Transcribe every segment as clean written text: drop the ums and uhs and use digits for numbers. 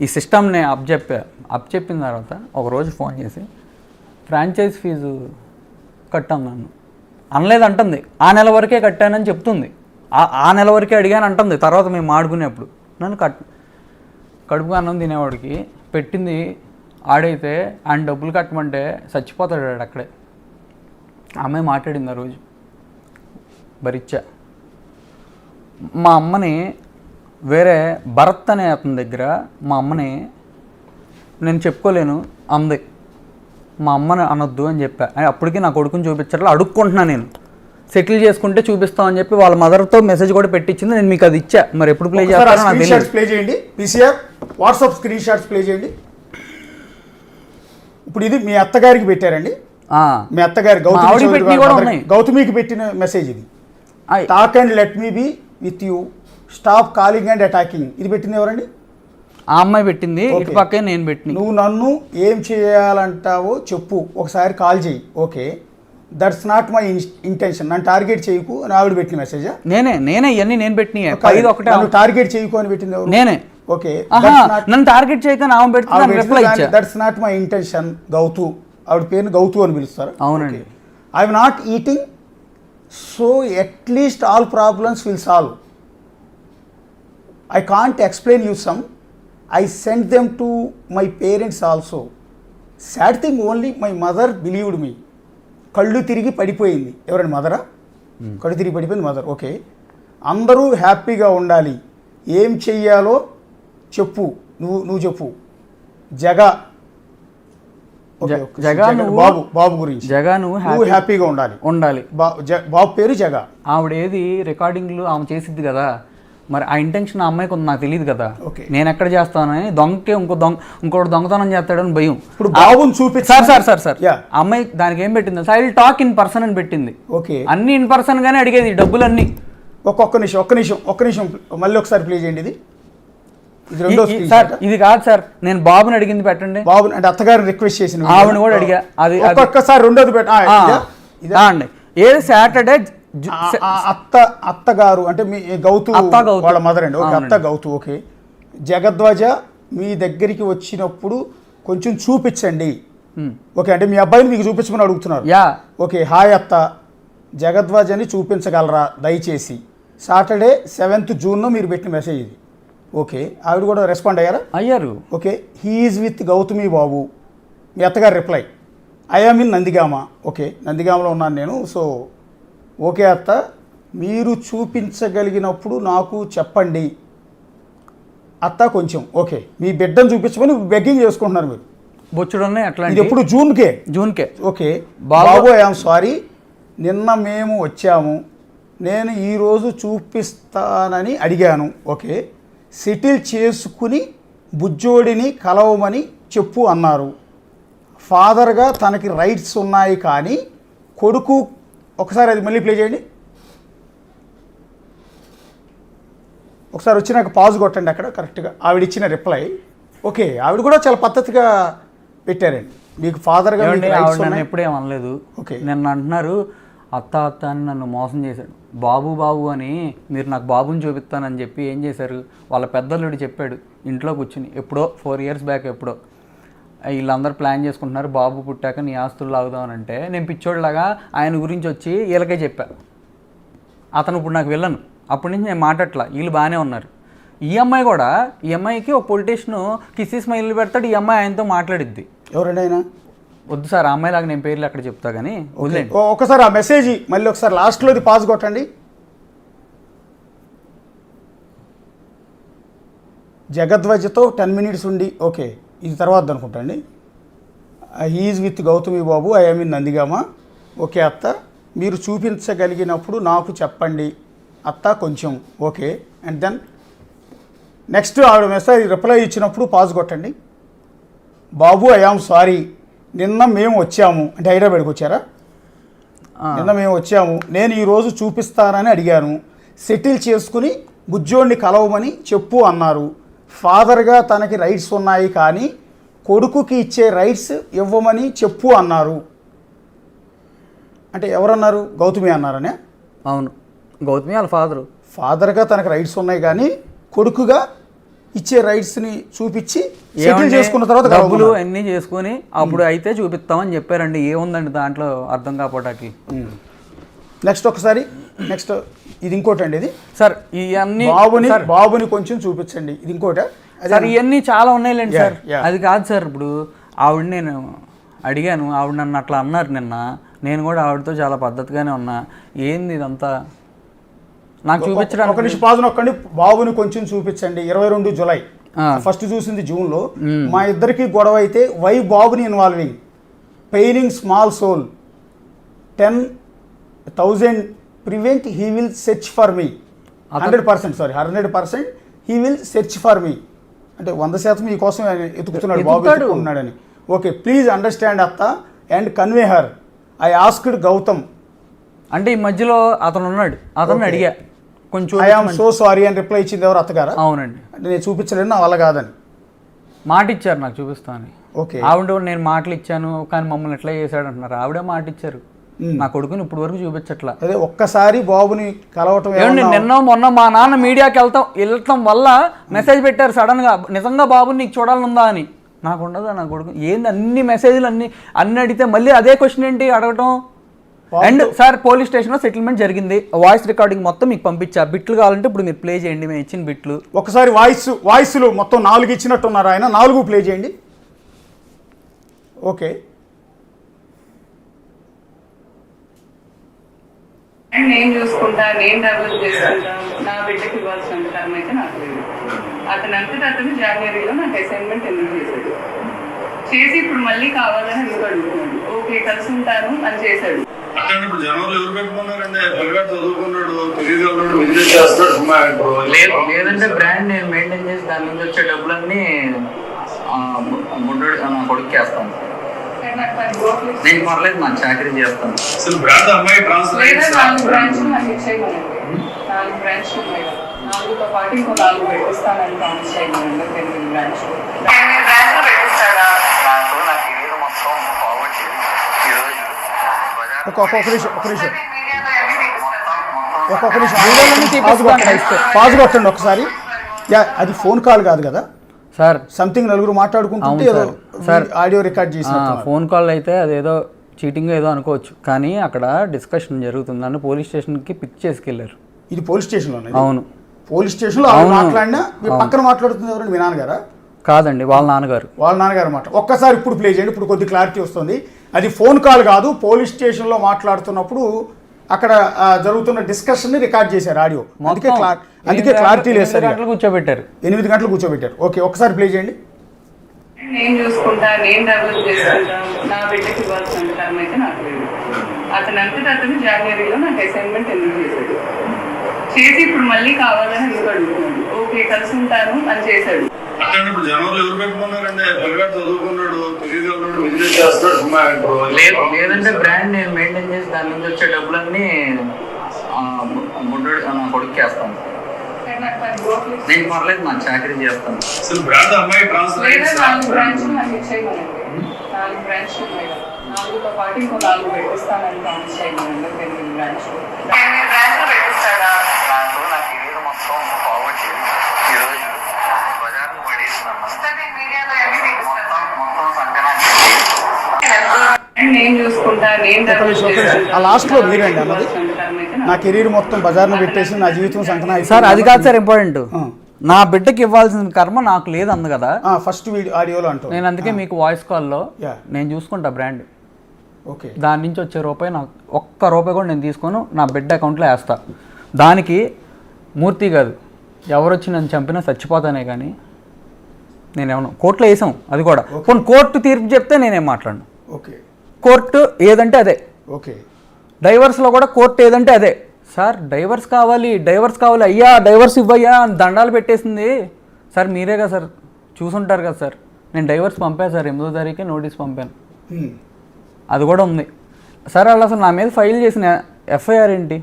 ఈ సిస్టమ్ని చెప్పిన తర్వాత ఒకరోజు ఫోన్ చేసి ఫ్రాంచైజ్ ఫీజు కట్టాను నన్ను అనలేదు అంటుంది. ఆ నెల వరకే కట్టానని చెప్తుంది. ఆ నెల వరకే అడిగాను అంటుంది. తర్వాత మేము ఆడుకునేప్పుడు నన్ను కడుపుగా అన్నం తినేవాడికి పెట్టింది ఆడైతే ఆయన డబ్బులు కట్టమంటే చచ్చిపోతాడు అక్కడే. అమ్మాయి మాట్లాడింది ఆ రోజు భరిచ్చా. మా అమ్మని వేరే భరత్ అనే అతని దగ్గర మా అమ్మని నేను చెప్పుకోలేను అంది. మా అమ్మని అనొద్దు అని చెప్పా. అప్పటికి నా కొడుకుని చూపించాలి అడుక్కుంటున్నాను నేను. సెటిల్ చేసుకుంటే చూపిస్తామని చెప్పి వాళ్ళ మదర్తో మెసేజ్ కూడా పెట్టించింది. నేను మీకు అది ఇచ్చా. మరి ఎప్పుడు ప్లే చేస్తారో నాకు తెలియదు. ప్లే చేయండి PCR WhatsApp screen shots play చేయండి. ఇప్పుడు ఇది మీ అత్తగారికి పెట్టారండి. మీ అత్తగారి గౌతమికి పెట్టిన మెసేజ్ ఇది. Talk and let me be with you, stop calling and attacking. ఇది పెట్టింది ఎవరండి? ఆ అమ్మాయి పెట్టింది. ఇటు పక్కే నేను పెట్టిన. నువ్వు నన్ను ఏం చేయాలంటావో చెప్పు, ఒకసారి కాల్ చేయి. Okay, that's not my intention. నన్ను టార్గెట్ చేయకు అని ఆవిడ పెట్టిన మెసేజ్. నేనే ఇవన్నీ నేను పెట్టిన. టార్గెట్ చేయకు అని పెట్టింది నేనే. ఓకే, నన్ను టార్గెట్ చేయకని ఆమె పెట్టి that's not my intention Gouthu. ఆవిడ పేరుని గౌతు అని పిలుస్తారు. అవునండి. I'm not eating, so at least all problems will solve. I can't explain you some. I sent them to my parents also. Sad thing only, my mother believed me. కళ్ళు తిరిగి పడిపోయింది. ఎవరండి? మదరా? కళ్ళు తిరిగి పడిపోయింది మదర్. ఓకే, అందరూ హ్యాపీగా ఉండాలి. ఏం చెయ్యాలో చెప్పు, నువ్వు చెప్పు. జగా బాబు గురించి. జగా నువ్వు హ్యాపీగా ఉండాలి. బాబు పేరు జగా. ఆవిడ ఏది రికార్డింగ్లు ఆమె చేసిద్ది కదా, మరి ఆ ఇంటెన్షన్ ఆ అమ్మాయికి నాకు తెలియదు కదా. నేను ఎక్కడ చేస్తానని దొంగకే ఇంకోటి దొంగతనం చేస్తాడని భయం. ఇప్పుడు బాబుని చూపించి సార్ అమ్మాయి దానికి ఏం పెట్టింది? I will talk in person అని పెట్టింది. ఓకే, అన్ని ఇన్ పర్సన్ గానే అడిగేది డబ్బులన్నీ. ఒక్క నిమిషం మళ్ళీ ఒకసారి ప్లే చేయండి. సార్ ఇది కాదు సార్, నేను బాబుని అడిగింది పెట్టండి. బాబు అంటే అత్తగారిని రిక్వెస్ట్ చేసిన ఆవిడ కూడా అడిగా. అది ఒక్కసారి రెండోది అండి. ఏది సాటర్డే అత్తగారు అంటే మీ గౌతు వాళ్ళ మదర్ అండి. ఓకే, అత్త గౌతు. ఓకే, జగద్వాజ మీ దగ్గరికి వచ్చినప్పుడు కొంచెం చూపించండి. ఓకే, అంటే మీ అబ్బాయిని మీకు చూపించమని అడుగుతున్నారు. ఓకే, హాయ్ అత్త, జగద్వాజని చూపించగలరా దయచేసి? సాటర్డే 7th June మీరు పెట్టిన మెసేజ్ ఇది. ఓకే, ఆవిడ కూడా రెస్పాండ్ అయ్యారు. Okay, he is with Gautami Babu. మీ అత్తగారు reply, I am in Nandigama. Okay, నందిగామలో ఉన్నాను నేను. సో ఓకే అత్త, మీరు చూపించగలిగినప్పుడు నాకు చెప్పండి అత్త కొంచెం. ఓకే, మీ బిడ్డను చూపించమని బెగ్గింగ్ చేసుకుంటున్నారు మీరు. బొచ్చుడున్నాయి అట్లా. ఇది ఎప్పుడు? జూన్కే. ఓకే, బాబు ఐ యామ్ సారీ, నిన్న మేము వచ్చాము, నేను ఈరోజు చూపిస్తానని అడిగాను. ఓకే, సెటిల్ చేసుకుని బుజ్జోడిని కలవమని చెప్పు అన్నారు. ఫాదర్గా తనకి రైట్స్ ఉన్నాయి కానీ కొడుకు. ఒకసారి అది మళ్ళీ ప్లే చేయండి. ఒకసారి వచ్చి నాకు పాజ్ కొట్టండి అక్కడ కరెక్ట్గా ఆవిడ ఇచ్చిన రిప్లై. ఓకే, ఆవిడ కూడా చాలా పద్ధతిగా పెట్టారండి. మీకు ఫాదర్గా నన్ను ఎప్పుడేం అనలేదు. ఓకే, నన్ను అంటున్నారు అత్త అని నన్ను మోసం చేశాడు. బాబు అని మీరు నాకు బాబుని చూపిస్తానని చెప్పి ఏం చేశారు? వాళ్ళ పెద్దల్లుడు చెప్పాడు ఇంట్లో కూర్చుని, ఎప్పుడో 4 years బ్యాక్ ఎప్పుడో, వీళ్ళందరూ ప్లాన్ చేసుకుంటున్నారు బాబు పుట్టాక నీ ఆస్తులు లాగుదామని. అంటే నేను పిచ్చోడ్లాగా ఆయన గురించి వచ్చి వీళ్ళకే చెప్పా. అతను ఇప్పుడు నాకు వెళ్ళను. అప్పటి నుంచి నేను మాట్లాడట్లా, వీళ్ళు బాగానే ఉన్నారు. ఈ అమ్మాయి కూడా, ఈ అమ్మాయికి ఒక పొలిటీషియన్ కిస్సీ స్మైల్ పెడతాడు, ఈ అమ్మాయి ఆయనతో మాట్లాడిద్ది. ఎవరండి ఆయన? వద్దు సార్, ఆ అమ్మాయిలాగా నేను పేర్లు అక్కడ చెప్తా కానీ వదిలేండి. ఒకసారి ఆ మెసేజ్ మళ్ళీ ఒకసారి లాస్ట్లోది పాజ్ కొట్టండి. జగద్వజతో 10 minutes ఉండి. ఓకే, ఇది తర్వాత అనుకుంటా అండి. He's with Gautami Babu, I am in Nandigama. Okay అత్త, మీరు చూపించగలిగినప్పుడు నాకు చెప్పండి అత్త కొంచెం. ఓకే, అండ్ దెన్ నెక్స్ట్ ఆవిడ మెసేజ్ రిప్లై ఇచ్చినప్పుడు పాజ్ కొట్టండి. బాబు ఐ యామ్ సారీ, నిన్న మేము వచ్చాము. అంటే హైదరాబాద్కి వచ్చారా? నిన్న మేము వచ్చాము, నేను ఈరోజు చూపిస్తానని అడిగాను. సెటిల్ చేసుకుని బుజ్జోడిని కలవమని చెప్పు అన్నారు. ఫాదర్గా తనకి రైట్స్ ఉన్నాయి కానీ కొడుకుకి ఇచ్చే రైట్స్ ఇవ్వమని చెప్పు అన్నారు. అంటే ఎవరన్నారు? గౌతమి అన్నారనే. అవును, గౌతమి వాళ్ళ ఫాదర్గా తనకు రైట్స్ ఉన్నాయి కానీ కొడుకుగా ఇచ్చే రైట్స్ని చూపించి సెటిల్ చేసుకున్న తర్వాత డబ్బులు అన్నీ చేసుకొని అప్పుడు అయితే చూపిస్తామని చెప్పారండి. ఏముందండి దాంట్లో అర్థం కాపోటానికి. నెక్స్ట్ ఒకసారి నెక్స్ట్ ఇది ఇంకోటి అండి. ఇది సార్ ఇవన్నీ బాబుని కొంచెం చూపించండి. ఇది ఇంకోట సార్. ఇవన్నీ చాలా ఉన్నాయిలేండి సార్. అది కాదు సార్. ఇప్పుడు ఆవిడ నేను అడిగాను, ఆవిడ నన్ను అట్లా అన్నారు నిన్న. నేను కూడా ఆవిడతో చాలా పద్ధతిగానే ఉన్నా. ఏంది ఇదంతా నాకు చూపించడానికి? ఒక నిమిషం పాజు నొక్కండి. బాబుని కొంచెం చూపించండి. 22 జూలై ఫస్ట్ చూసింది జూన్లో. మా ఇద్దరికి గొడవ అయితే వై బాబుని involving paining small soul 10,000 prevent he will search for me 100% he will search for me అంటే 100% మీ కోసం ఎతుకుతున్నాడు బాబు ఎత్తుకున్నాడని. ఓకే ప్లీజ్ అండర్స్టాండ్ అత్త and convey her. I asked Gautam అంటే ఈ మధ్యలో అతను ఉన్నాడు, అతను అడిగా కొంచెం ఐ ఆమ్ సో సారీ అని రిప్లై ఇచ్చింది ఎవరు? అత్తగారా? అవునండి. అంటే నేను చూపించలేను, నా వల్ల కాదని మాట ఇచ్చారు నాకు చూపిస్తాను. ఓకే ఆవిడ నేను మాటలు ఇచ్చాను కానీ మమ్మల్ని ఎట్లా చేశాడు అంటున్నారు. ఆవిడే మాట ఇచ్చారు. నా కొడుకుని ఇప్పుడు వరకు చూపించట్లా. అదే ఒక్కసారి బాబుని కలవటం. నిన్న మొన్న మా నాన్న మీడియాకి వెళ్ళటం వల్ల మెసేజ్ పెట్టారు సడన్ గా, నిజంగా బాబుని నీకు చూడాలనుందా అని. నాకు ఉండదా నా కొడుకు? ఏంది అన్ని మెసేజ్లు అన్ని అడిగితే మళ్ళీ అదే క్వశ్చన్ ఏంటి అడగటం? అండ్ సార్ పోలీస్ స్టేషన్లో సెటిల్మెంట్ జరిగింది. వాయిస్ రికార్డింగ్ మొత్తం మీకు పంపించా. బిట్లు కావాలంటే ఇప్పుడు మీరు ప్లే చేయండి, మేము ఇచ్చిన బిట్లు. ఒకసారి వాయిస్లు మొత్తం 4 ఇచ్చినట్టున్నారు ఆయన. 4 ప్లే చేయండి. ఓకే నేను చూసుకుంటా, నేను డెవలప్ చేసుకుంటా, నా బిడ్డకి ఇవ్వాల్సిన టర్మ్ అయితే నాకు లేదు. అతను జనవరిలో నాకు అసైన్మెంట్ ఎందుకు చేశాడు, చేసి ఇప్పుడు మళ్ళీ కావాలని ఎందుకు అడుగుతున్నాడు. ఓకే కలిసి ఉంటాను అని చేశాడు. లేదంటే బ్రాండ్ నేను మెయింటైన్ చేసి దాని నుంచి వచ్చే డబ్బులన్నీ బుడ్డోడు నా కొడుకు వేస్తాను. నేను పర్లేదు, నాకు చాకరీ చేస్తాను. 4 బ్రాంచ్లు నాకు ఇచ్చేయగలండి. 4 బ్రాంచ్లు ఉన్నాయి. 4తో పాటు ఇంకో 4 పెట్టిస్తానని ప్రామిస్ చేయగలండి. 8 బ్రాంచ్లు పెట్టిస్తాడా? పాజు కొట్టండి ఒకసారి. అది ఫోన్ కాల్ కాదు కదా సార్, సంథింగ్ నలుగురు మాట్లాడుకుంటుంటే ఏదో ఆడియో రికార్డ్ చేసిన ఫోన్ కాల్ అయితే అదేదో చీటింగ్ ఏదో అనుకోవచ్చు, కానీ అక్కడ డిస్కషన్ జరుగుతుందని పోలీస్ స్టేషన్కి పిక్ చేసుకెళ్లారు. ఇది పోలీస్ స్టేషన్లో? అవును, పోలీస్ స్టేషన్లో మాట్లాడినా పక్కన మాట్లాడుతుంది ఎవరండి? మీ నాన్నగారా? కాదండి, వాళ్ళ నాన్నగారు. వాళ్ళ నాన్నగారు మాట ఒక్కసారి ఇప్పుడు ప్లే చేయండి. ఇప్పుడు కొద్ది క్లారిటీ వస్తుంది. అది ఫోన్ కాల్ కాదు, పోలీస్ స్టేషన్లో మాట్లాడుతున్నప్పుడు అక్కడ జరుగుతున్న డిస్కషన్ రికార్డ్ చేశారు ఆడియో. అందుకే క్లారిటీ లేదు సార్. 8 గంటలు కూర్చోబెట్టారు. ఓకే ఒకసారి ప్లే చేయండి. నేను చూసుకుంటా, నేను డెవలప్ చేసుకుంటా, నా బిడ్డకి ఇవ్వాల్సిన టర్మ్ అయితే నాకు లేదు. అతను జనవరిలో నాకు అసైన్మెంట్ ఎందుకు చేశాడు, చేసి ఇప్పుడు మళ్ళీ కావాలని ఎందుకు అడుగుతున్నాడు. ఓకే కలిసి ఉంటాను అని చేశాడు. లేదంటే బ్రాండ్ నేను మెయింటైన్ చేసి దాని నుంచి వచ్చే డబ్బులన్నీ బుడ్డోడు నా కొడుకు వేస్తాను. నేను పర్లేదు, నాకు చాకరీ చేస్తాను. 4 బ్రాంచ్లు నాకు ఇచ్చేయగలండి. 4 బ్రాంచ్లు ఉన్నాయి. 4తో పాటు ఇంకో 4 పెట్టిస్తానని ప్రామిస్ చేయగలండి. 8 బ్రాంచ్లు పెట్టిస్తాడా? మొత్తం ఫార్వర్డ్ చేసి ఈరోజు బజార్కు పడేస్తున్నాను. నేను చూసుకుంటా, నేను లాస్ట్ లో మీరండి అన్నది. నా కెరీర్ మొత్తం బజార్ను పెట్టేసి నా జీవితం సంకనా. సార్ అది కాదు సార్ ఇంపార్టెంట్. నా బిడ్డకి ఇవ్వాల్సిన కర్మ నాకు లేదు అంది కదా ఫస్ట్ ఆడియోలో అంటూ. నేను అందుకే మీకు వాయిస్ కాల్లో నేను చూసుకుంటా బ్రాండ్. ఓకే దాని నుంచి వచ్చే రూపాయి నాకు ఒక్క రూపాయి కూడా నేను తీసుకొని నా బిడ్డ అకౌంట్లో వేస్తా. దానికి మూర్తి కాదు, ఎవరు వచ్చి నన్ను చంపినా చచ్చిపోతానే కానీ నేనేమన్నా కోర్టులో వేసాం. అది కూడా కొన్ని కోర్టు తీర్పు చెప్తే నేనేం మాట్లాడను. ఓకే కోర్టు ఏదంటే అదే. ఓకే డైవర్స్లో కూడా కోర్టు ఏదంటే అదే. సార్ డైవర్స్ కావాలి అయ్యా డైవర్స్ ఇవ్వయ్యా అని దండాలు పెట్టేసింది సార్. మీరే కదా సార్ చూసుంటారు కదా సార్. నేను డైవర్స్ పంపాను సార్, 8వ తారీఖే నోటీస్ పంపాను. అది కూడా ఉంది సార్. అసలు నా మీద ఫైల్ చేసిన ఎఫ్ఐఆర్ ఏంటి?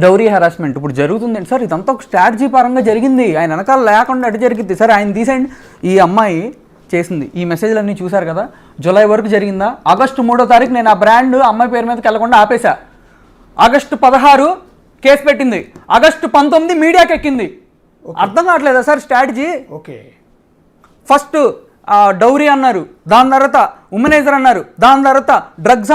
డౌరీ హెరాస్మెంట్ ఇప్పుడు జరుగుతుంది సార్. ఇదంతా ఒక స్ట్రాటజీ పరంగా జరిగింది. ఆయన వెనకాల లేకుండా అటు జరిగింది సార్. ఆయన తీసేయండి. ఈ అమ్మాయి చేసింది ఈ మెసేజ్లన్నీ చూశారు కదా. జూలై వరకు జరిగిందా? ఆగస్టు 3వ తారీఖు నేను ఆ బ్రాండ్ అమ్మాయి పేరు మీదకి వెళ్లకుండా ఆపేశా. ఆగస్టు 16 కేసు పెట్టింది. ఆగస్టు 19 మీడియాకి ఎక్కింది. అర్థం కావట్లేదా sir strategy? Okay. First dowry అన్నారు, దాని తర్వాత ఉమెనైజర్ అన్నారు, దాని తర్వాత డ్రగ్స్